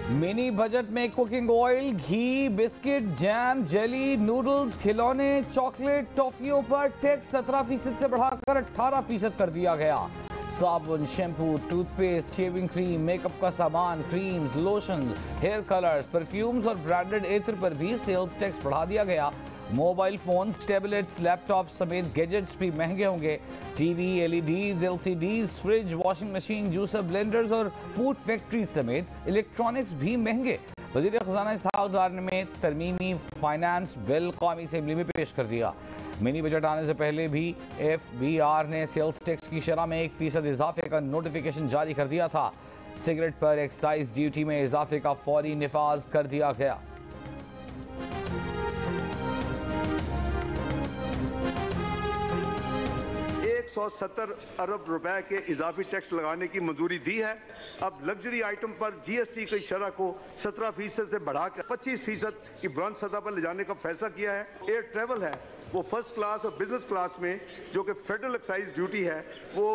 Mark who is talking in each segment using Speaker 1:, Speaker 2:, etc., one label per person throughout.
Speaker 1: Mini budget में cooking oil, घी, biscuit, jam, jelly, noodles, खिलौने, chocolate, टॉफियों पर टैक्स 17% से बढ़ाकर 18% कर दिया गया। साबुन, shampoo, toothpaste, shaving cream, makeup का सामान, creams, lotion, hair colours, perfumes और ब्रांडेड एथर पर भी सेल्स टैक्स बढ़ा दिया गया। मोबाइल फोन्स, टैबलेट्स, लैपटॉप समेत गैजेट्स भी महंगे होंगे। TV, LEDs, LCDs, fridge, washing machine, juicer, blenders और फूड फैक्ट्री समेत इलेक्ट्रॉनिक्स भी महंगे। वज़ीर ख़ज़ाना इसहाक़ डार ने तरमीमी फाइनेंस बिल कौमी असेंबली में पेश कर दिया। मिनी बजट आने से पहले भी FBR ने सेल्स टैक्स की शरह में 1% इजाफे का नोटिफिकेशन जारी कर दिया था। सिगरेट पर एक्साइज ड्यूटी में इजाफे का फौरी निफाज कर दिया गया।
Speaker 2: $170 अरब रुपए के इजाफी टैक्स लगाने की मंजूरी दी है। अब लग्जरी आइटम पर GST की शरह को 17% से बढ़ाकर 25% की बुलंद सतह पर ले जाने का फैसला किया है। एयर ट्रेवल है वो फर्स्ट क्लास और बिजनेस क्लास में जो कि फेडरल एक्साइज ड्यूटी है वो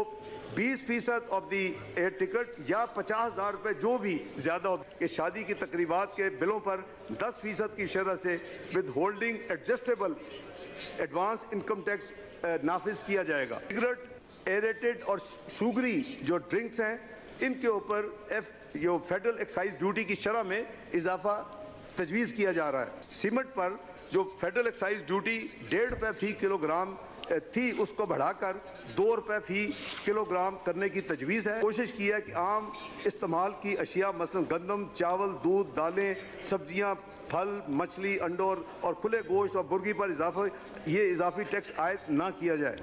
Speaker 2: 20% ऑफ दी एयर टिकट या 50,000 रुपये जो भी ज़्यादा हो कि शादी की तकरीबात के बिलों पर 10% की शरह से withholding adjustable advance income tax नाफिज किया जाएगा। सिगरेट, एरेटेड और शुगरी जो ड्रिंक्स हैं इनके ऊपर जो फेडरल एक्साइज ड्यूटी की शरह में इजाफा तजवीज़ किया जा रहा है। सीमेंट पर जो फेडरल एक्साइज ड्यूटी ₹1.5 फी किलोग्राम थी उसको बढ़ाकर ₹2 फी किलोग्राम करने की तजवीज़ है। कोशिश की है कि आम इस्तेमाल की अशिया मसलन गंदम, चावल, दूध, दालें, सब्जियां, फल, मछली, अंडोर और खुले गोश्त और मुर्गी पर ये इजाफी टैक्स आयद ना किया जाए।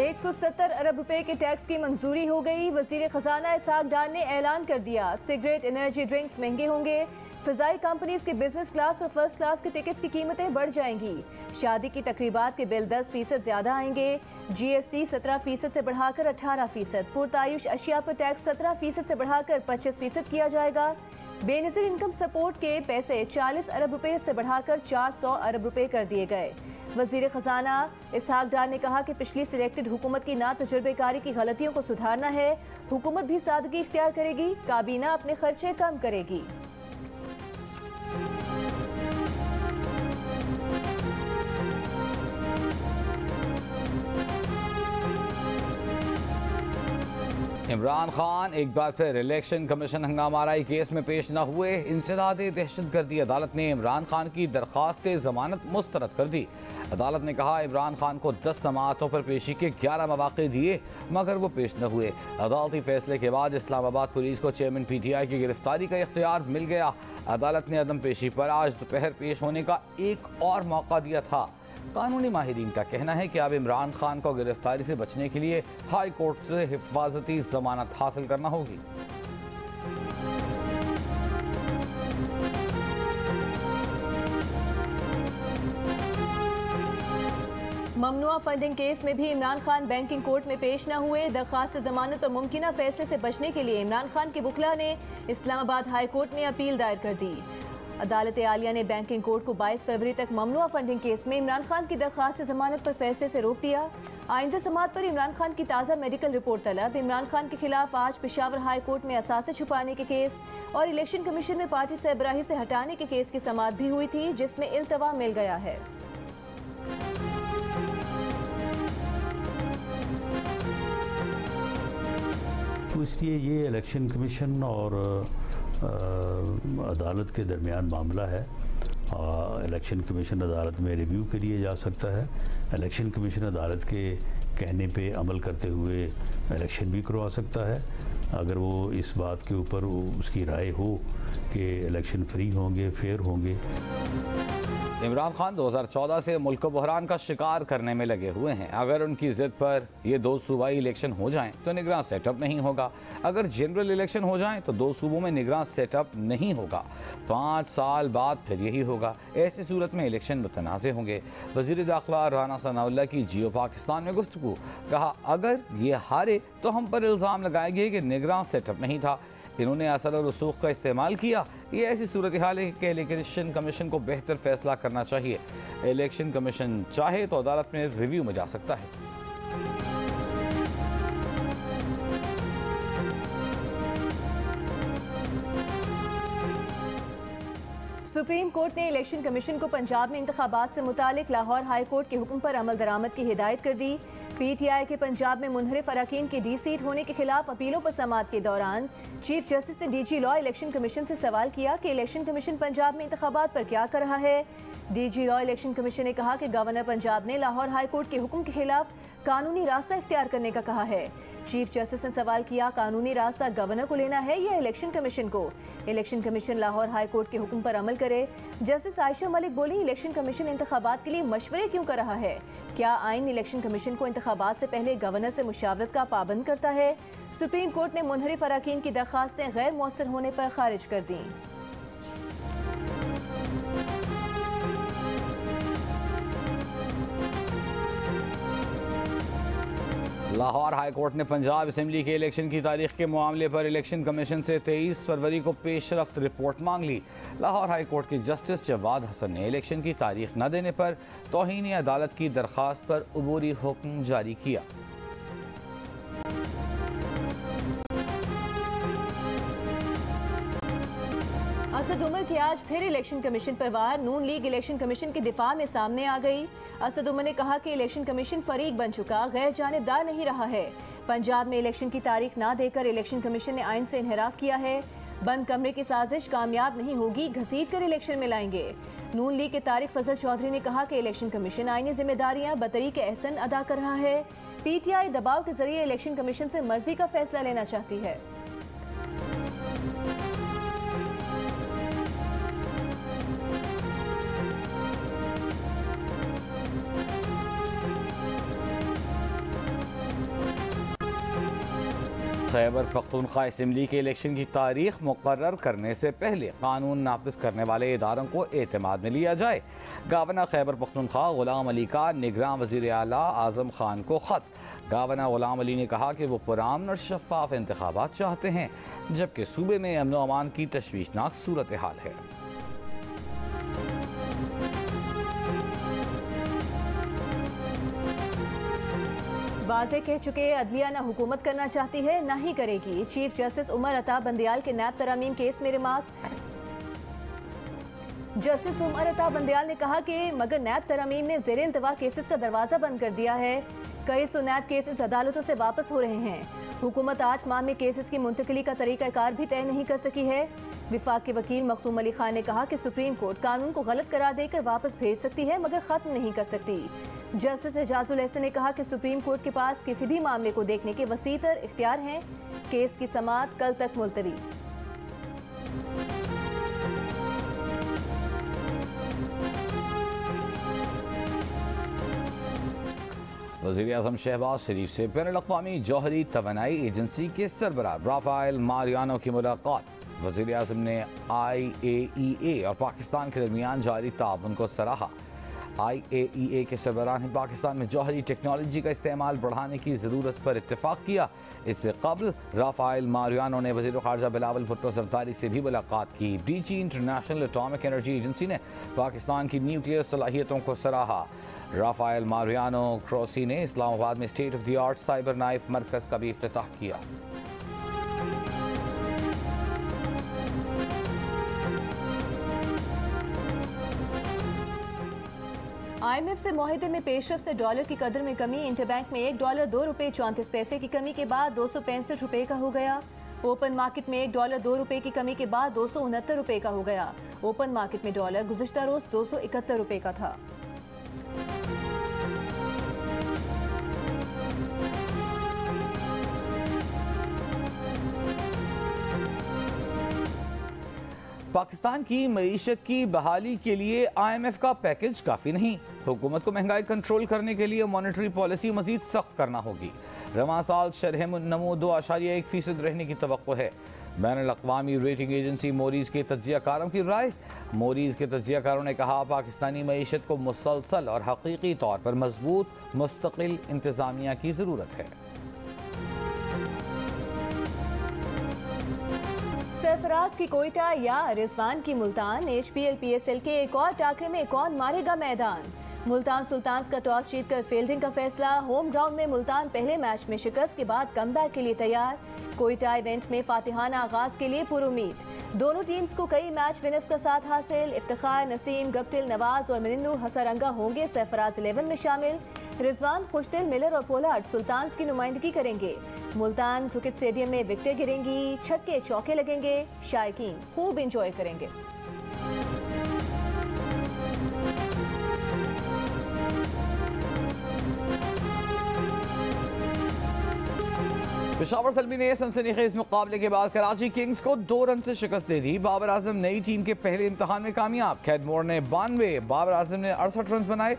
Speaker 3: 170 अरब रुपए के टैक्स की मंजूरी हो गई। वज़ीर ख़ज़ाना इसहाक़ डार ने ऐलान कर दिया सिगरेट, एनर्जी ड्रिंक्स महंगे होंगे। फ़िज़ाई कंपनीज के बिजनेस क्लास और फर्स्ट क्लास के टिकट्स की कीमतें बढ़ जाएंगी। शादी की तकरीबात के बिल 10% ज़्यादा आएंगे। GST 17% से बढ़ाकर 18%। पुरतायुश अशिया पर टैक्स 17% से बढ़ाकर 25% किया जाएगा। बेनज़ीर इनकम सपोर्ट के पैसे 40 अरब रुपए से बढ़ाकर 400 अरब रुपए कर दिए गए। वज़ीर ख़ज़ाना इसहाक़ डार ने कहा कि पिछली सिलेक्टेड हुकूमत की ना तजुर्बेकारी की गलतियों को सुधारना है। हुकूमत भी सादगी इख्तियार करेगी, काबीना अपने खर्चे कम करेगी।
Speaker 1: इमरान खान एक बार फिर इलेक्शन कमीशन हंगामाराई केस में पेश न हुए। इंसदाद दहशतगर्दी अदालत ने इमरान खान की दरख्वास्त जमानत मुस्तरद कर दी। अदालत ने कहा इमरान खान को 10 समाअतों पर पेशी के 11 मौके दिए मगर वो पेश न हुए। अदालती फैसले के बाद इस्लामाबाद पुलिस को चेयरमैन PTI की गिरफ्तारी का इख्तियार मिल गया। अदालत ने अदम पेशी पर आज दोपहर पेश होने का एक और मौका दिया था। कानूनी माहिरीन का कहना है कि अब इमरान खान को गिरफ्तारी से बचने के लिए हाई कोर्ट से हिफाजती जमानत हासिल करना होगी।
Speaker 3: ममनुआ फंडिंग केस में भी इमरान खान बैंकिंग कोर्ट में पेश न हुए। दरख्वास्त जमानत और मुमकिना फैसले से बचने के लिए इमरान खान के वकील ने इस्लामाबाद हाई कोर्ट में अपील दायर कर दी। अदालत आलिया ने बैंकिंग कोर्ट को 22 फरवरी तक ममनुआ फंडिंग केस में इमरान खान की दरख्वास्त जमानत पर फैसले से रोक दिया। आइंदा समाअत पर इमरान खान की ताज़ा मेडिकल रिपोर्ट तलब। इमरान खान के खिलाफ आज पेशावर हाई कोर्ट में असासे छुपाने के केस और इलेक्शन कमीशन में पार्टी सरबराही से हटाने के केस की समाअत भी हुई थी जिसमें इल्तवा मिल गया है।
Speaker 4: तो इसलिए ये इलेक्शन कमीशन और अदालत के दरमियान मामला है। इलेक्शन कमीशन अदालत में रिव्यू के लिए जा सकता है। इलेक्शन कमीशन अदालत के कहने पे अमल करते हुए इलेक्शन भी करवा सकता है अगर वो इस बात के ऊपर उसकी राय हो कि इलेक्शन फ्री होंगे, फेयर होंगे।
Speaker 1: इमरान खान 2014 से मुल्क को बहरान का शिकार करने में लगे हुए हैं। अगर उनकी जिद पर ये 2 सूबाई इलेक्शन हो जाएं तो निगरान सेटअप नहीं होगा। अगर जनरल इलेक्शन हो जाएं तो 2 सूबों में निगरान सेटअप नहीं होगा। 5 साल बाद फिर यही होगा। ऐसी सूरत में इलेक्शन मुतनाज़ होंगे। वज़ीर दाखिला राना सनाउल्लाह की जियो पाकिस्तान में गुफ्तगू। कहा अगर ये हारे तो हम पर इल्ज़ाम लगाएंगे कि निगरान सेटअप नहीं था, इन्होंने असर और रसूख का इस्तेमाल किया। ये ऐसी सूरत हाल है कि इलेक्शन कमीशन को बेहतर फैसला करना चाहिए। इलेक्शन कमीशन चाहे तो अदालत में रिव्यू में जा सकता है।
Speaker 3: सुप्रीम कोर्ट ने इलेक्शन कमीशन को पंजाब में इंतखाबात से मुतालिक लाहौर हाई कोर्ट के हुक्म पर अमल दरामद की हिदायत कर दी। PTI के पंजाब में मुनहरिफ अरकान के डी सीट होने के खिलाफ अपीलों पर समाअत के दौरान चीफ जस्टिस ने DG लॉ इलेक्शन कमीशन से सवाल किया कि इलेक्शन कमीशन पंजाब में इंतखाबात पर क्या कर रहा है। DG लॉ इलेक्शन कमीशन ने कहा कि गवर्नर पंजाब ने लाहौर हाई कोर्ट के हुक्म के खिलाफ कानूनी रास्ता इख्तियार करने का कहा है। चीफ जस्टिस ने सवाल किया, कानूनी रास्ता गवर्नर को लेना है या इलेक्शन कमीशन को? Election commission Lahore high court के हुक्म पर अमल करे। जस्टिस आयशा मलिक बोली, इलेक्शन कमीशन इंतखाबात के लिए मशवरे क्यों कर रहा है? क्या आइन इलेक्शन कमीशन को इंतखाबात से पहले गवर्नर से मुशावरत का पाबंद करता है? सुप्रीम कोर्ट ने मुनहरिफ अरकान की दरखास्तें गैर मौसर होने पर खारिज कर दी।
Speaker 1: लाहौर हाई कोर्ट ने पंजाब असेंबली के इलेक्शन की तारीख के मामले पर इलेक्शन कमीशन से 23 फरवरी को पेशरफ्त रिपोर्ट मांग ली। लाहौर हाई कोर्ट के जस्टिस जवाद हसन ने इलेक्शन की तारीख न देने पर तौहीन अदालत की दरखास्त पर अबूरी हुक्म जारी किया।
Speaker 3: असद उमर की आज फिर इलेक्शन कमीशन पर वार। नून लीग इलेक्शन कमीशन के दिफा में सामने आ गई। असद उमर ने कहा कि इलेक्शन कमीशन फरीक बन चुका, गैर जानिबदार नहीं रहा है। पंजाब में इलेक्शन की तारीख ना देकर इलेक्शन कमीशन ने आइन से इनहराफ किया है। बंद कमरे की साजिश कामयाब नहीं होगी, घसीट कर इलेक्शन में लाएंगे। नून लीग के तारिक फजल चौधरी ने कहा कि इलेक्शन कमीशन आइनी जिम्मेदारियां बतरीक एहसन अदा कर रहा है। PTI दबाव के जरिए इलेक्शन कमीशन से मर्जी का फैसला लेना चाहती है।
Speaker 1: खैबर पख्तूनख्वा असेंबली के इलेक्शन की तारीख मुकर्रर करने से पहले कानून नाफिज करने वाले इदारों को एतमाद में लिया जाए। गवर्नर खैबर पख्तूनख्वा गुलाम अली का निगरान वज़ीर आला आज़म खान को ख़त। गवर्नर गुलाम अली ने कहा कि वो पुरअमन और शफाफ इंतखाबात चाहते हैं, जबकि सूबे में अमन व अमान की तशवीशनाक सूरत हाल है।
Speaker 3: वाज़े कह चुके अदलिया न हुकूमत करना चाहती है न ही करेगी। चीफ जस्टिस उमर अता बंदियाल के नैब तरामीम केस में रिमार्क्स। जस्टिस उमर अता बंदियाल ने कहा कि मगर नैब तरामीम ने ज़ेर इंतवा केसेस का दरवाज़ा बंद कर दिया है। कई सौ नैब केसेस अदालतों से वापस हो रहे हैं। हुकूमत 8 माह में केसेस की मुंतकली का तरीक़ाकार भी तय नहीं कर सकी है। विफाक के वकील मखदूम अली खान ने कहा कि सुप्रीम कोर्ट कानून को गलत करार देकर वापस भेज सकती है, मगर ख़त्म नहीं कर सकती। जस्टिस एजाजुल एहसन ने कहा कि सुप्रीम कोर्ट के पास किसी भी मामले को देखने के वसीतर इख्तियार हैं। केस की समाअत कल तक मुलतवी।
Speaker 1: वज़ीर आज़म शहबाज शरीफ से बैनुल-अक़वामी जौहरी तवानाई एजेंसी के सरबराह राफेल मारियानो की मुलाकात। वज़ीर आज़म ने IAEA और पाकिस्तान के दरमियान जारी ताउन को सराहा। IAEA के सरबराह ने पाकिस्तान में जौहरी टेक्नोलॉजी का इस्तेमाल बढ़ाने की ज़रूरत पर इत्तेफाक किया। इससे कबल राफेल मारियानो ने वज़ीर ख़ारजा बिलावल भुट्टो ज़रदारी से भी मुलाकात की। DG international atomic energy agency ने पाकिस्तान की न्यूक्लियर सलाहियतों को सराहा। राफेल मारियानो क्रोसी ने इस्लामाबाद में state of the art cyber knife मरकज़ का भी इफ्तिताह किया।
Speaker 3: IMF से मुआहदे में पेशरफ से डॉलर की कदर में कमी। इंटरबैंक में $1 2 रुपये 34 पैसे की कमी के बाद 265 रुपये का हो गया। ओपन मार्केट में $1 2 रुपये की कमी के बाद 269 रुपये का हो गया। ओपन मार्केट में डॉलर गुज़िश्ता रोज 271 रुपये का था।
Speaker 1: पाकिस्तान की मईशत की बहाली के लिए IMF का पैकेज काफ़ी नहीं। हुकूमत को महंगाई कंट्रोल करने के लिए मॉनेटरी पॉलिसी मजीद सख्त करना होगी। रवां साल शरह नमो 2.1% रहने की तवक्को है। बैनुल-अक़वामी रेटिंग एजेंसी मोरीज के तज्ज़ियाकारों की राय। मोरीज के तज्ज़ियाकारों ने कहा, पाकिस्तानी मईशत को मुसलसल और हकीकी तौर पर मजबूत मुस्तकिल इंतज़ामिया की ज़रूरत है।
Speaker 3: सरफराज की कोयटा या रिजवान की मुल्तान। HPL PSL के एक और टाकरे में कौन मारेगा मैदान। मुल्तान सुल्तान्स का टॉस जीतकर फील्डिंग का फैसला। होम ग्राउंड में मुल्तान पहले मैच में शिकस्त के बाद कमबैक के लिए तैयार। कोयटा इवेंट में फातिहाना आगाज के लिए पुरुमीद। दोनों टीम्स को कई मैच विनर्स का साथ हासिल। इफ्तिखार, नसीम, गप्टिल, नवाज और मिनिन्नू हसरंगा होंगे सरफराज 11 में शामिल। रिजवान, खुशदिल, मिलर और पोलार्ड सुल्तान्स की नुमाइंदगी करेंगे। मुल्तान क्रिकेट स्टेडियम में विकेटें गिरेंगी, छक्के चौके लगेंगे, शायकीन खूब इंजॉय करेंगे।
Speaker 1: पेशावर सलमी ने सनसनीखेज मुकाबले के बाद कराची किंग्स को 2 रन से शिकस्त दे दी। बाबर आजम नई टीम के पहले इम्तिहान में कामयाब। खैदमोर ने 92, बाबर आजम ने 68 रन बनाए।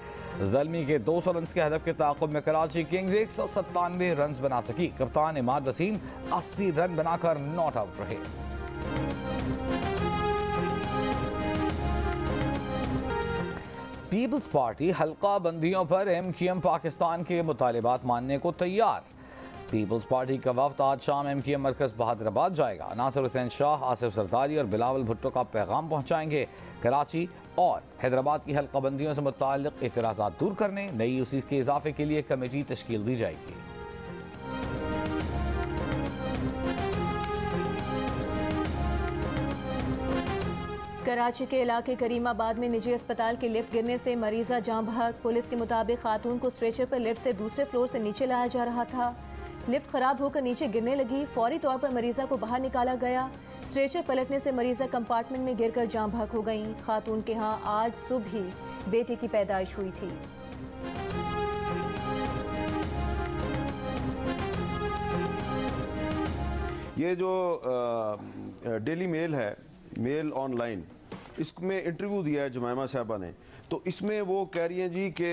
Speaker 1: जलमी के 200 रन के हदफ के ताक़ुब में कराची किंग्स 197 रन बना सकी। कप्तान इमाद वसीम 80 रन बनाकर नॉट आउट रहे। पीपल्स पार्टी हल्का बंदियों पर MQM पाकिस्तान के मुतालिबात मानने को तैयार। पीपल्स पार्टी का वफ्द आज शाम MQM मरकज बहादुराबाद जाएगा। नासिर हुसैन शाह, आसिफ सरदारी और बिलावल भुट्टो का पैगाम पहुंचाएंगे। कराची और हैदराबाद की हल्का बंदियों से मुताल्लिक एतराज़ात दूर करने नई यूसीस के इजाफे के लिए कमेटी तश्कील दी जाएगी।
Speaker 3: कराची के इलाके करीमाबाद में निजी अस्पताल की लिफ्ट गिरने से मरीजा जाँ बहक। पुलिस के मुताबिक खातून को स्ट्रेचर पर लिफ्ट से दूसरे फ्लोर से नीचे लाया जा रहा था। लिफ्ट खराब होकर नीचे गिरने लगी। फौरी तौर पर मरीजा को बाहर निकाला गया। स्ट्रेचर पलटने से मरीजा कंपार्टमेंट में गिरकर जाँ बहक हो गई। खातून के यहाँ आज सुबह ही बेटे की पैदाइश हुई थी।
Speaker 5: ये जो डेली मेल है, मेल ऑनलाइन, इसमें इंटरव्यू दिया है जमायमा साहबा ने, तो इसमें वो कह रही हैं जी कि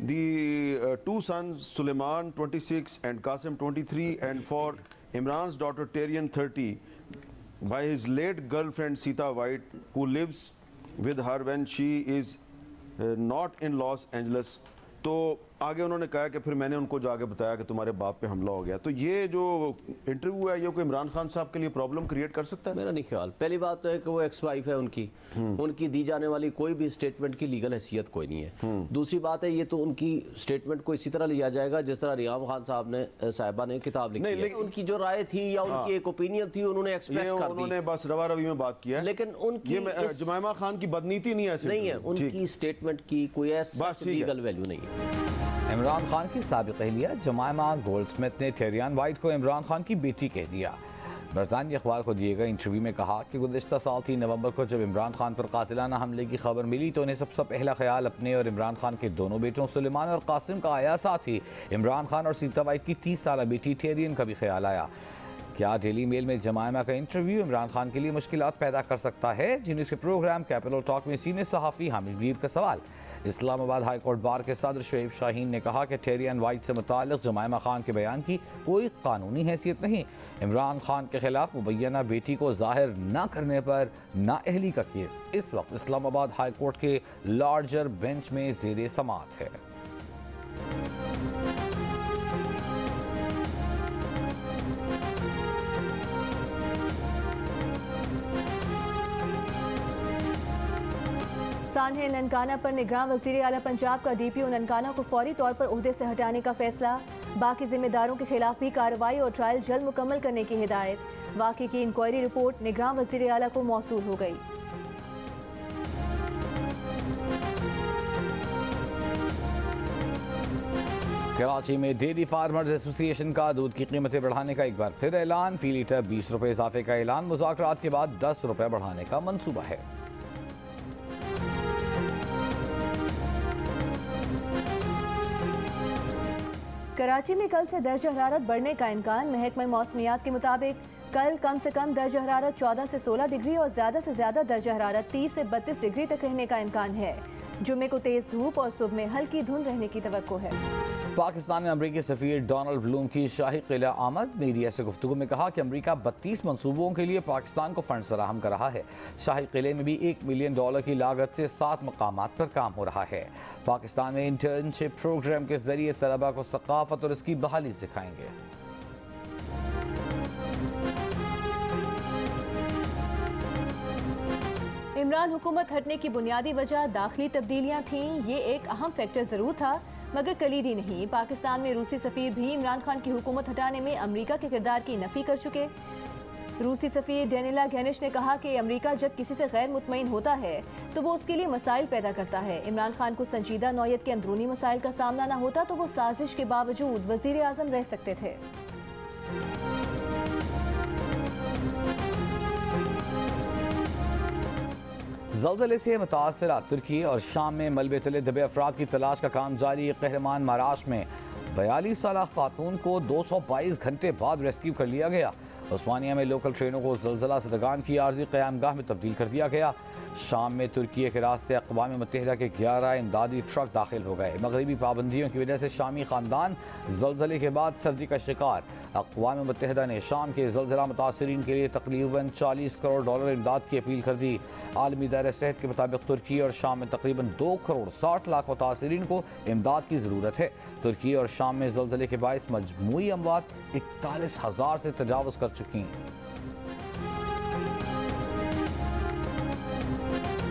Speaker 5: the 2 sons Suleiman 26 and Qasim 23 and for Imran's daughter Tarian 30 by his late girlfriend Sita White who lives with her when she is not in Los Angeles। तो आगे उन्होंने कहा कि फिर मैंने उनको जाके बताया कि तुम्हारे बाप पे हमला हो गया। तो ये जो इंटरव्यू है ये कोई इमरान खान साहब के लिए प्रॉब्लम क्रिएट कर सकता है?
Speaker 6: मेरा नहीं ख्याल। पहली बात तो है कि वो एक्स वाइफ है उनकी दी जाने वाली कोई भी स्टेटमेंट की लीगल हैसियत कोई नहीं है। दूसरी बात है ये तो उनकी स्टेटमेंट को इसी तरह लिया जाएगा जिस तरह रियाम खान साहबा ने किताब लिखी है। उनकी जो राय थी या उनकी एक ओपिनियन थी उन्होंने एक्सप्रेस कर दी।
Speaker 5: उन्होंने बस रवा रवी में बात किया,
Speaker 6: लेकिन उनकी
Speaker 5: जमायमा खान की बदनीति नहीं है,
Speaker 6: उनकी स्टेटमेंट की कोई ऐसा लीगल वैल्यू नहीं है।
Speaker 1: इमरान खान की साबिक़ अहलिया जमायमा गोल्डस्मिथ ने टेरियन वाइट को इमरान खान की बेटी कह दिया। बरतानवी अखबार को दिए गए इंटरव्यू में कहा कि गुज़िश्ता साल 3 नवंबर को जब इमरान खान पर कातिलाना हमले की खबर मिली तो उन्हें सबसे पहला ख्याल अपने और इमरान खान के दोनों बेटों सुलेमान और कासिम का आया। साथ ही इमरान खान और सीता वाइट की 30 साल बेटी टेरियन का भी ख्याल आया। क्या डेली मेल में जमायमा का इंटरव्यू इमरान खान के लिए मुश्किलात पैदा कर सकता है? जिन्हें के प्रोग्राम कैपिटल टॉक में सीनियर सहाफ़ी हामिद मीर का सवाल। इस्लामाबाद हाई कोर्ट बार के सदर शुएब शाहीन ने कहा कि टेरियन वाइट से मुताल्लिक़ जमायमा खान के बयान की कोई कानूनी हैसियत नहीं। इमरान खान के खिलाफ मुबैना बेटी को जाहिर न करने पर नाअहली का केस इस वक्त इस्लामाबाद हाई कोर्ट के लार्जर बेंच में ज़ेरे समाअत है।
Speaker 3: सान्हे ननकाना पर निगरान वज़ीर आला पंजाब का DPO ननकाना को फौरी तौर पर ओहदे से हटाने का फैसला। बाकी जिम्मेदारों के खिलाफ भी कार्रवाई और ट्रायल जल्द मुकम्मल करने की हिदायत। वाक़े की इंक्वायरी रिपोर्ट निगरान वज़ीर आला को मौसूल हो गई।
Speaker 1: कराची में डेयरी फार्मर्स एसोसिएशन का दूध की कीमतें बढ़ाने का एक बार फिर ऐलान। फी लीटर 20 रुपये इजाफे का ऐलान। मुज़ाकरात के बाद 10 रुपये बढ़ाने का मंसूबा है।
Speaker 3: कराची में कल से दर्जा हरारत बढ़ने का इम्कान। महकमा मौसमियात के मुताबिक कल कम से कम दर्जा हरारत 14 से 16 डिग्री और ज़्यादा से ज़्यादा दर्जा हरारत 30 से 32 डिग्री तक रहने का इम्कान है। जुम्मे को तेज़ धूप और सुबह में हल्की धुंध रहने की तवक्को है।
Speaker 1: पाकिस्तान में अमरीकी सफ़ीर डोनाल्ड ब्लूम की शाही किला आमद। मीडिया से गुफ्तगू में कहा कि अमरीका 32 मनसूबों के लिए पाकिस्तान को फंड फराहम कर रहा है। शाही किले में भी $1 मिलियन की लागत से 7 मकामात पर काम हो रहा है। पाकिस्तान में इंटर्नशिप प्रोग्राम के जरिए तलबा को सकाफत और इसकी बहाली सिखाएंगे। इमरान हुकूमत हटने की बुनियादी वजह दाखिली तब्दीलियां थीं। ये एक अहम फैक्टर ज़रूर था,
Speaker 3: मगर कलीदी नहीं। पाकिस्तान में रूसी सफीर भी इमरान खान की हुकूमत हटाने में अमेरिका के किरदार की नफी कर चुके। रूसी सफीर डेनिला गैनिश ने कहा कि अमेरिका जब किसी से गैर मुतमईन होता है तो वो उसके लिए मसाइल पैदा करता है। इमरान खान को संजीदा नौयत के अंदरूनी मसाइल का सामना न होता तो वो साजिश के बावजूद वजीर आजम रह सकते थे।
Speaker 1: ज़ल्ज़ले से मुतासरा तुर्की और शाम में मलबे तले दबे अफराद की तलाश का काम जारी। कहरमान महाराष्ट्र में 42 साल खातून को 222 घंटे बाद रेस्क्यू कर लिया गया। उस्मानिया में लोकल ट्रेनों को ज़ल्ज़ला सदगान की आर्जी क़यामगाह में तब्दील कर दिया गया। शाम में तुर्की के रास्ते अक़वाम मुत्तहिदा के 11 इमदादी ट्रक दाखिल हो गए। मगरबी पाबंदियों की वजह से शामी ख़ानदान ज़ल्ज़ले के बाद सर्दी का शिकार। अक़वाम मुत्तहिदा ने शाम के ज़ल्ज़ला मुतासरीन के लिए तकरीबन $40 करोड़ इमदाद की अपील कर दी। आलमी इदारे सेहत के मुताबिक तुर्की और शाम में तकरीबन 2 करोड़ 60 लाख मुतासरीन को इमदाद की ज़रूरत है। तुर्की और शाम में ज़ल्ज़ले के बाइस मजमूई अमवात 41,000 से तजावज़ कर चुकी हैं।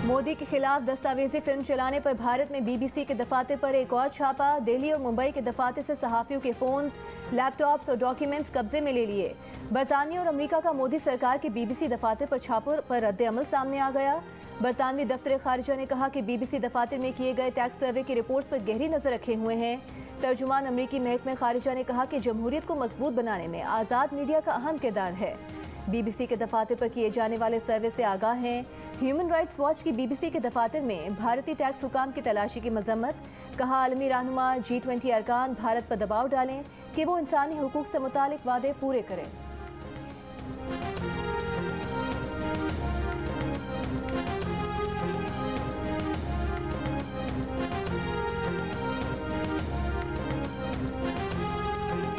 Speaker 3: मोदी के खिलाफ दस्तावेजी फिल्म चलाने पर भारत में बीबीसी के दफातर पर एक और छापा। दिल्ली और मुंबई के दफातर से सहाफ़ियों के फ़ोन्स, लैपटॉप्स और डॉक्यूमेंट्स कब्जे में ले लिए। बरतानिया और अमेरिका का मोदी सरकार के बीबीसी दफातर पर छापों पर रद्द अमल सामने आ गया। बरतानवी दफ्तर खारिजा ने कहा कि बीबीसी दफातर में किए गए टैक्स सर्वे की रिपोर्ट्स पर गहरी नज़र रखे हुए हैं। तर्जुमान अमरीकी महकमे खारिजा ने कहा कि जमहूरियत को मजबूत बनाने में आज़ाद मीडिया का अहम किरदार है। बीबीसी के दफातर पर किए जाने वाले सर्वे से आगाह हैं। ह्यूमन राइट्स वॉच की बीबीसी के दफातर में भारतीय टैक्स हुकाम की तलाशी की मजम्मत। कहा आलमी रहनुमा G20 अरकान भारत पर दबाव डालें कि वो इंसानी हुकूक से मुतालिक वादे पूरे करें।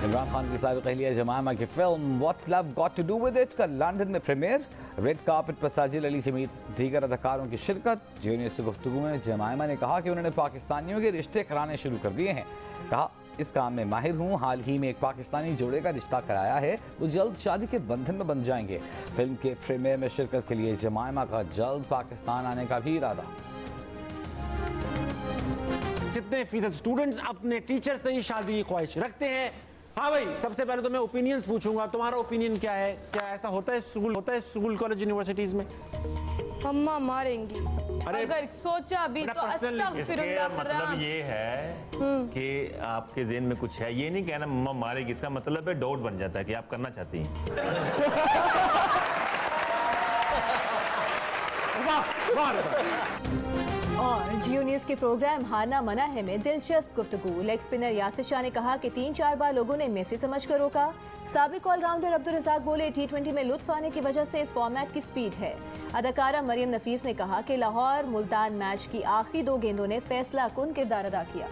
Speaker 1: इमरान खान की साबिक़ अहलिया जमायमा की film what's love got to do with it का लंदन में प्रीमियर। रेड कार्पेट पर साजिद अली समेत दीगर अदाकारों की शिरकत। जीनियस से गुफ्तगू में जमायमा ने कहा कि उन्होंने पाकिस्तानियों के रिश्ते कराने शुरू कर दिए हैं। कहा इस काम में माहिर हूँ। हाल ही में एक पाकिस्तानी जोड़े का रिश्ता कराया है, वो जल्द शादी के बंधन में बन जाएंगे। फिल्म के प्रीमियर में शिरकत के लिए जमायमा का जल्द पाकिस्तान आने का भी इरादा।
Speaker 7: कितने फीसद स्टूडेंट्स अपने टीचर से ही शादी की ख्वाहिश रखते हैं? हाँ भाई, सबसे पहले तो मैं ओपिनियंस पूछूंगा, तुम्हारा ओपिनियन क्या है? क्या ऐसा होता है स्कूल कॉलेज यूनिवर्सिटीज में?
Speaker 8: मम्मा मारेंगी अगर सोचा भी तो।
Speaker 9: इसका मतलब ये है कि आपके ज़हन में कुछ है, ये नहीं कहना मम्मा मारेगी। इसका मतलब है डाउट बन जाता है कि आप करना चाहती हैं।
Speaker 3: और जियो न्यूज़ के प्रोग्राम हारना मना है में दिलचस्प गुफ्तगू। लेग स्पिनर यासिर शाह ने कहा कि 3-4 बार लोगों ने मेसी समझ कर रोका। साबिक ऑलराउंडर अब्दुल रज़ाक बोले T20 में लुत्फ आने की वजह से इस फॉर्मेट की स्पीड है। अदाकारा मरियम नफीस ने कहा कि लाहौर मुल्तान मैच की आखिरी 2 गेंदों ने फैसला कुन किरदार अदा किया।